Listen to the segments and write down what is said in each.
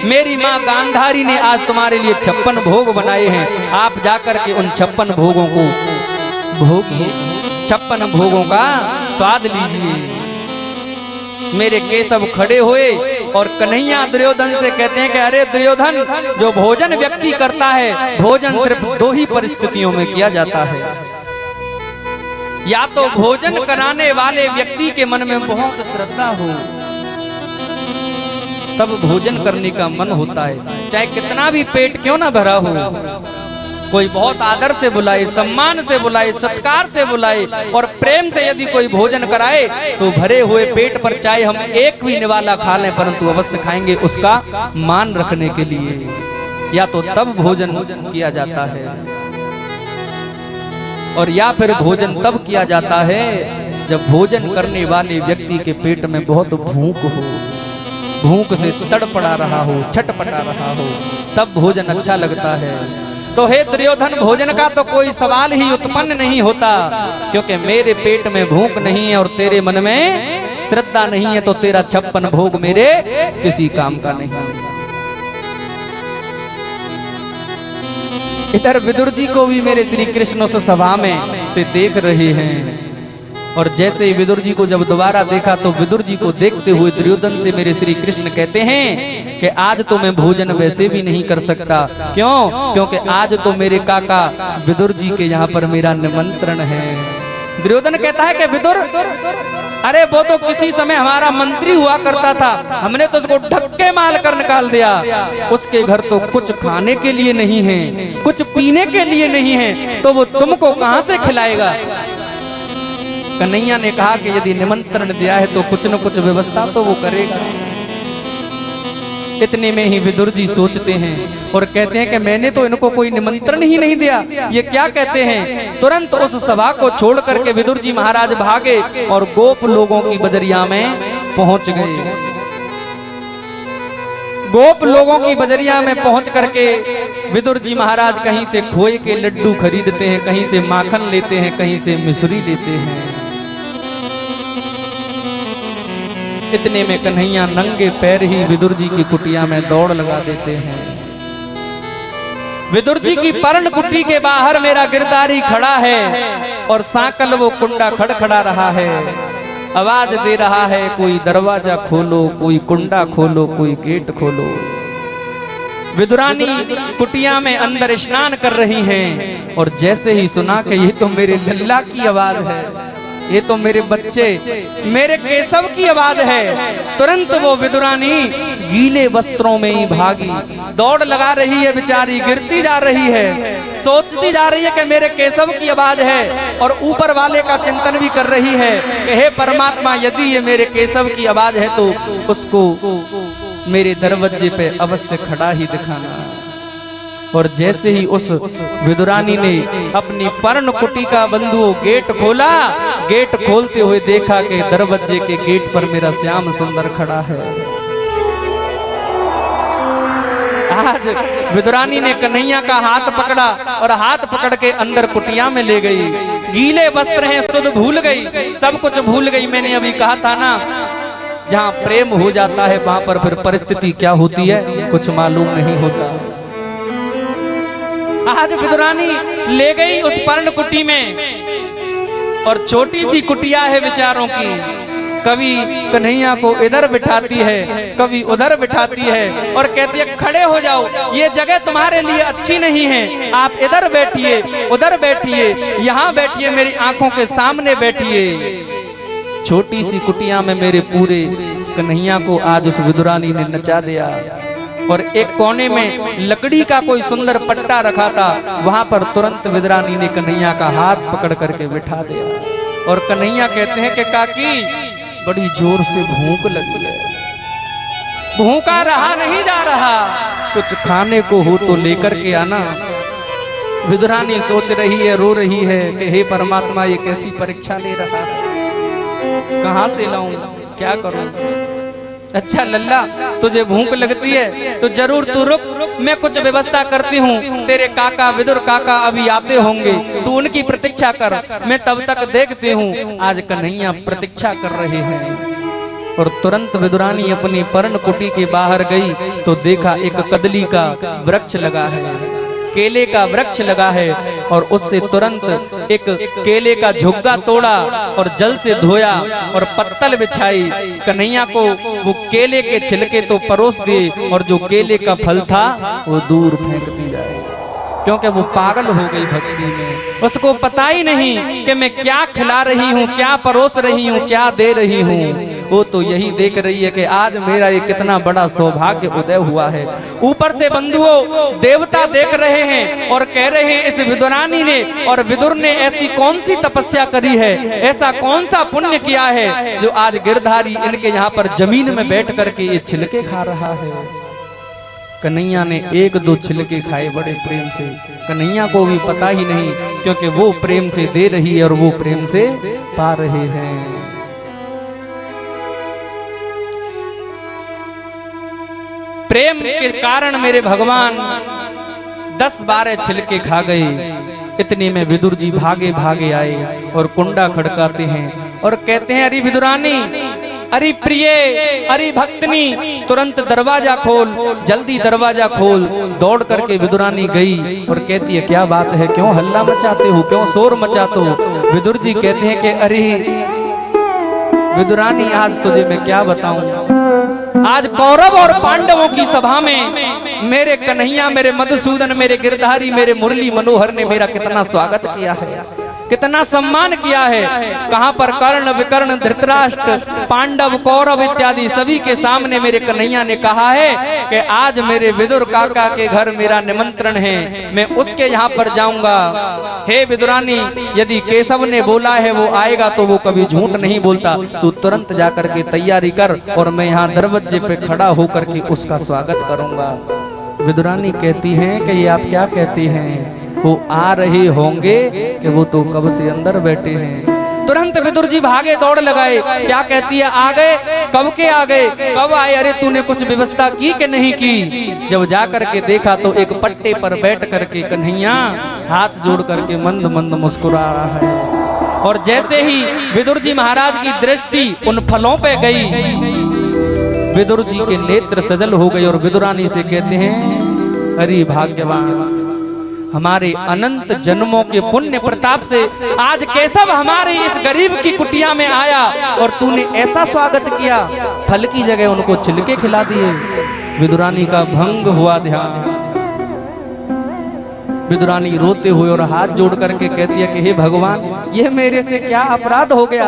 मेरी माँ गांधारी ने आज तुम्हारे लिए 56 भोग बनाए हैं, आप जाकर के उन 56 भोगों को भोगिए, 56 भोगों का स्वाद लीजिए। मेरे केशव खड़े हुए और कन्हैया दुर्योधन से कहते हैं कि अरे दुर्योधन, जो भोजन व्यक्ति करता है, भोजन सिर्फ 2 ही परिस्थितियों में किया जाता है। या तो भोजन कराने वाले व्यक्ति के मन में बहुत श्रद्धा हो, तब भोजन करने का मन होता है, चाहे कितना भी पेट क्यों ना भरा हो। कोई बहुत आदर से बुलाए, सम्मान से बुलाए, सत्कार से बुलाए और प्रेम से यदि कोई भोजन कराए तो भरे हुए पेट पर चाहे हम एक भी निवाला खा लें, परंतु अवश्य खाएंगे, उसका मान रखने के लिए। या तो तब भोजन किया जाता है और या फिर भोजन तब किया जाता है जब भोजन करने वाले व्यक्ति के पेट में बहुत भूख हो, भूख से तड़पड़ा रहा हो, छटपटा रहा हो, तब भोजन अच्छा लगता है। तो हे दुर्योधन, भोजन का तो कोई सवाल ही उत्पन्न नहीं होता, क्योंकि मेरे पेट में भूख नहीं है और तेरे मन में श्रद्धा नहीं है, तो तेरा 56 भोग मेरे किसी काम का नहीं। इधर विदुर जी को भी मेरे श्री कृष्ण उस सभा में से देख रहे हैं, और जैसे ही विदुर जी को जब दोबारा देखा तो विदुर जी को देखते हुए दुर्योधन से मेरे श्री कृष्ण कहते हैं कि आज तो मैं भोजन वैसे भी नहीं कर सकता। क्यों? क्योंकि आज तो मेरे काका विदुर जी के यहाँ पर मेरा निमंत्रण है। दुर्योधन कहता है कि विदुर, अरे वो तो किसी समय हमारा मंत्री हुआ करता था, हमने तो उसको ढक्के मार कर निकाल दिया। उसके घर तो कुछ खाने के लिए नहीं है, कुछ पीने के लिए नहीं है, तो वो तुमको कहाँ से खिलाएगा। कन्हैया ने कहा कि यदि निमंत्रण दिया है तो कुछ न कुछ व्यवस्था तो वो करेगा। इतने में ही विदुर जी सोचते हैं और कहते हैं कि मैंने तो इनको कोई निमंत्रण ही नहीं दिया, ये क्या कहते हैं। तुरंत उस सभा को छोड़ करके विदुर जी महाराज भागे और गोप लोगों की बजरिया में पहुंच गए। गोप लोगों की बजरिया में पहुंच करके विदुर जी महाराज कहीं से खोए के लड्डू खरीदते हैं, कहीं से माखन लेते हैं, कहीं से मिश्री लेते हैं। इतने में कन्हैया नंगे पैर ही विदुर जी की कुटिया में दौड़ लगा देते हैं। विदुर जी की पर्ण कुटी के बाहर मेरा गिरधारी खड़ा है और सांकल वो कुंडा खड़खड़ा रहा है, आवाज दे रहा है, कोई दरवाजा खोलो, कोई कुंडा खोलो, कोई गेट खोलो। विदुरानी कुटिया में अंदर स्नान कर रही हैं और जैसे ही सुना कि ये तो मेरे लल्ला की आवाज है, ये तो मेरे बच्चे, मेरे केशव की आवाज है, तुरंत वो विदुरानी गीले वस्त्रों में ही भागी, दौड़ लगा रही है, बेचारी गिरती जा रही है, सोचती जा रही है कि मेरे केशव की आवाज है, और ऊपर वाले का चिंतन भी कर रही है कि हे परमात्मा, यदि ये मेरे केशव की आवाज है तो उसको मेरे दरवाजे पे अवश्य खड़ा ही दिखाना। और जैसे ही उस विदुरानी ने अपनी पर्ण कुटी का बंधु गेट खोला, गेट खोलते हुए देखा कि दरवाजे के गेट पर मेरा श्याम सुंदर खड़ा है। आज विदुरानी ने कन्हैया का हाथ पकड़ा और हाथ पकड़ के अंदर कुटिया में ले गई। गीले वस्त्र हैं, सुध भूल गई, सब कुछ भूल गई। मैंने अभी कहा था ना, जहाँ प्रेम हो जाता है वहां पर फिर परिस्थिति क्या होती है कुछ मालूम नहीं होता। आज विदुरानी ले गई उस पर्ण कुटी में, और छोटी सी कुटिया है विचारों की, कभी कन्हैया को इधर बिठाती है, कभी उधर बिठाती है, और कहती है खड़े हो जाओ, ये जगह तुम्हारे लिए अच्छी नहीं है, आप इधर बैठिए, उधर बैठिए, यहाँ बैठिए, मेरी आंखों के सामने बैठिए। छोटी सी कुटिया में मेरे पूरे कन्हैया को आज उस विदुरानी ने नचा दिया। और एक कोने में लकड़ी का कोई सुंदर पट्टा रखा था, वहां पर तुरंत विदुरानी ने कन्हैया का हाथ पकड़ करके बिठा दिया। और कन्हैया कहते हैं कि काकी बड़ी जोर से भूख लगी है, भूखा रहा नहीं जा रहा, कुछ खाने को हो तो लेकर के आना। विदुरानी सोच रही है, रो रही है कि हे परमात्मा, ये कैसी परीक्षा ले रहा है, कहां से लाऊं, क्या करूं। अच्छा लल्ला, तुझे भूख लगती है तो जरूर तू रुक, मैं कुछ व्यवस्था करती हूँ। तेरे काका विदुर काका अभी आते होंगे, तू उनकी प्रतीक्षा कर, मैं तब तक देखती हूँ। आज कन्हैया प्रतीक्षा कर रहे हैं। और तुरंत विदुरानी अपनी पर्ण कुटी के बाहर गई तो देखा एक कदली का वृक्ष लगा है, केले का वृक्ष लगा है, और उससे तुरंत एक केले का झुग्गा तोड़ा और जल से धोया और पत्तल बिछाई। कन्हैया को वो केले के छिलके तो परोस दिए और जो केले का फल था वो दूर फेंक दी जाए, क्योंकि वो पागल हो गई भक्ति में। उसको पता ही नहीं कि मैं क्या खिला रही हूँ, क्या परोस रही हूँ, क्या दे रही हूँ। वो तो यही देख रही है कि आज मेरा ये कितना बड़ा सौभाग्य उदय हुआ है। ऊपर से बंधुओं देवता देख रहे हैं और कह रहे हैं इस विदुरानी ने और विदुर ने ऐसी कौन सी तपस्या करी है, ऐसा कौन सा पुण्य किया है जो आज गिरधारी इनके यहाँ पर जमीन में बैठ करके ये छिलके खा रहा है। कन्हैया ने एक दो छिलके खाए बड़े प्रेम से। कन्हैया को भी पता ही नहीं, क्योंकि वो प्रेम से दे रही है और वो प्रेम से पा रहे हैं। प्रेम के कारण मेरे भगवान 10-12 छिलके खा गए। इतने में विदुर जी भागे भागे आए और कुंडा खड़काते हैं और कहते हैं अरे विदुरानी, अरे प्रिय, अरे भक्तनी, तुरंत दरवाजा खोल, जल्दी दरवाजा खोल। दौड़ करके विदुरानी गई और कहती है क्या बात है, क्यों हल्ला मचाते हो, क्यों शोर मचाते हो। विदुर जी कहते हैं कि अरे विदुरानी, आज तुझे मैं क्या बताऊं, आज कौरव और पांडवों की सभा में मेरे कन्हैया, मेरे मधुसूदन, मेरे गिरधारी, मेरे मुरली मनोहर ने मेरा कितना स्वागत किया है, कितना सम्मान किया है। कहां पर कर्ण, विकर्ण, धृतराष्ट्र, पांडव, कौरव इत्यादि सभी के सामने मेरे कन्हैया ने कहा है कि आज मेरे विदुर काका के घर मेरा निमंत्रण है, मैं उसके यहाँ पर जाऊंगा। हे विदुरानी, यदि केशव ने बोला है वो आएगा तो वो कभी झूठ नहीं बोलता, तू तुरंत जाकर के तैयारी कर और मैं यहाँ दरवाजे पे खड़ा होकर के उसका स्वागत करूंगा। विदुरानी कहती है कि ये आप क्या कहती हैं, वो आ रहे होंगे कि वो तो कब से अंदर बैठे हैं। तुरंत विदुर जी भागे दौड़ लगाए। क्या कहती है, आ गए, कब के आ गए, कब आए, अरे तूने कुछ व्यवस्था की कि नहीं की। जब जा करके देखा तो एक पट्टे पर बैठ करके कन्हैया हाथ जोड़ करके मंद मंद मुस्कुरा रहा है। और जैसे ही विदुर जी महाराज की दृष्टि उन फलों पे गई, विदुर जी के नेत्र सजल हो गए और विदुरानी से कहते हैं अरे भाग्यवान, हमारे अनंत जन्मों के पुण्य प्रताप से आज केशव हमारे इस गरीब की कुटिया में आया और तूने ऐसा स्वागत किया, फल की जगह उनको छिलके खिला दिए। विदुरानी का भंग हुआ ध्यान। विदुरानी रोते हुए और हाथ जोड़ करके कहती है कि हे भगवान, ये मेरे से क्या अपराध हो गया।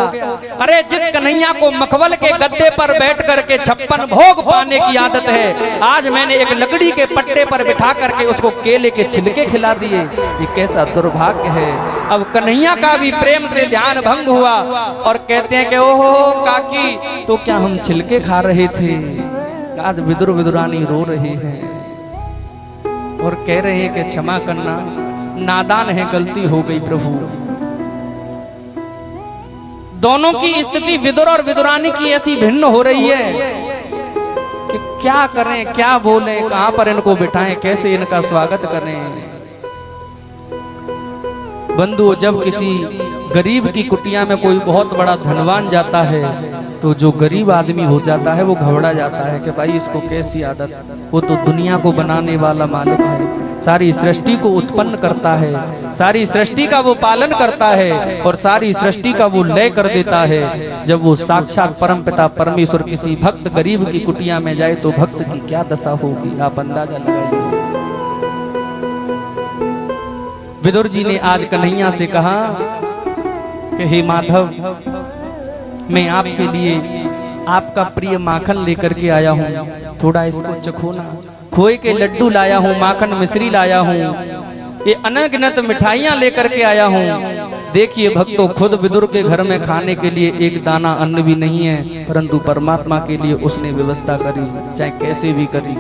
अरे जिस कन्हैया को मखमल के गद्दे पर बैठ करके 56 भोग पाने की आदत है, आज मैंने एक लकड़ी के पट्टे पर बिठा करके उसको केले के छिलके खिला दिए। ये कैसा दुर्भाग्य है। अब कन्हैया का भी प्रेम से ध्यान भंग हुआ और कहते हैं कि ओहो काकी, तो क्या हम छिलके खा रहे थे। आज विदुर विदुरानी रो रही है और कह रहे हैं कि क्षमा करना, नादान है, गलती हो गई प्रभु। दोनों की स्थिति विदुर और विदुरानी की ऐसी भिन्न हो रही है कि क्या करें, क्या बोलें, कहां पर इनको बिठाएं, कैसे इनका स्वागत करें। बंधु, जब किसी गरीब की कुटिया में कोई बहुत बड़ा धनवान जाता है तो जो गरीब आदमी हो जाता है वो घबरा जाता है कि भाई इसको कैसी आदत, वो तो दुनिया को बनाने वाला मालिक है, सारी सृष्टि को उत्पन्न करता है, सारी सृष्टि का वो पालन करता है और सारी सृष्टि का वो लय कर देता है। जब वो साक्षात परमपिता परमेश्वर किसी भक्त गरीब की कुटिया में जाए तो भक्त की क्या दशा होगी, आप अंदाजा लगाइए। विदुर जी ने आज कन्हैया से कहा कि हे माधव, मैं आपके लिए आपका प्रिय माखन लेकर के आया हूँ, थोड़ा इसको चखो ना। खोए के लड्डू लाया हूँ, माखन मिश्री लाया हूँ, ये अनगिनत मिठाइयाँ लेकर के आया हूँ। देखिए भक्तों, खुद विदुर के घर में खाने के लिए एक दाना अन्न भी नहीं है, परंतु परमात्मा के लिए उसने व्यवस्था करी, चाहे कैसे भी करी।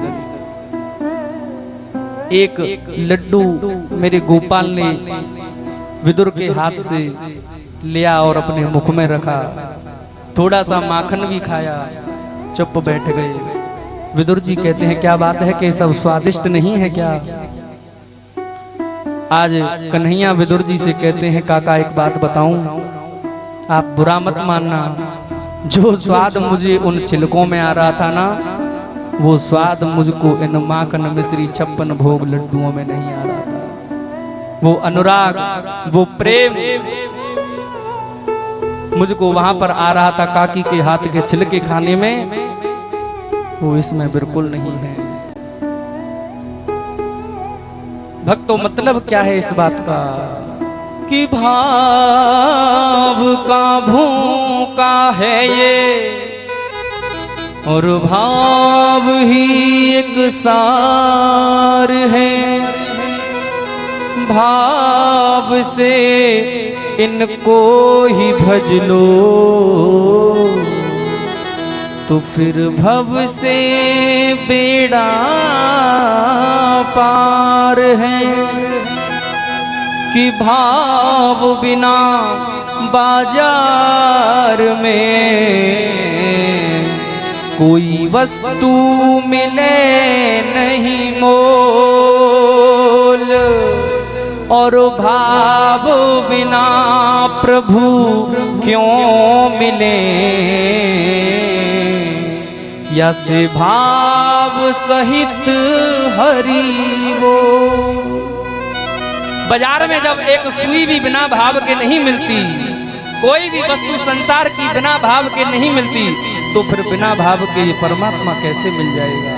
एक लड्डू मेरे गोपाल ने विदुर के हाथ से लिया और अपने मुख में रखा, थोड़ा सा माखन भी खाया, चुप बैठ गए। विदुर जी कहते हैं क्या बात है कि सब स्वादिष्ट नहीं है क्या। आज कन्हैया विदुर जी से कहते हैं काका एक बात बताऊं, आप बुरा मत मानना, जो स्वाद मुझे उन छिलकों में आ रहा था ना, वो स्वाद मुझको इन माखन मिश्री 56 भोग लड्डुओं में नहीं आ रहा था। वो अनुराग, वो प्रेम मुझको वहां पर आ रहा था काकी के हाथ के छिलके खाने में, वो इसमें बिल्कुल नहीं है। भक्तों, मतलब क्या है इस बात का कि भाव का भूखा है ये और भाव ही एक सार है। भाव से इनको ही भज लो तो फिर भव से बेड़ा पार है। कि भाव बिना बाजार में कोई वस्तु मिले नहीं मोल, और भाव बिना प्रभु क्यों मिले, यस भाव सहित हरि वो। बाजार में जब एक सुई भी बिना भाव के नहीं मिलती, कोई भी वस्तु संसार की बिना भाव के नहीं मिलती, तो फिर बिना भाव के ये परमात्मा कैसे मिल जाएगा।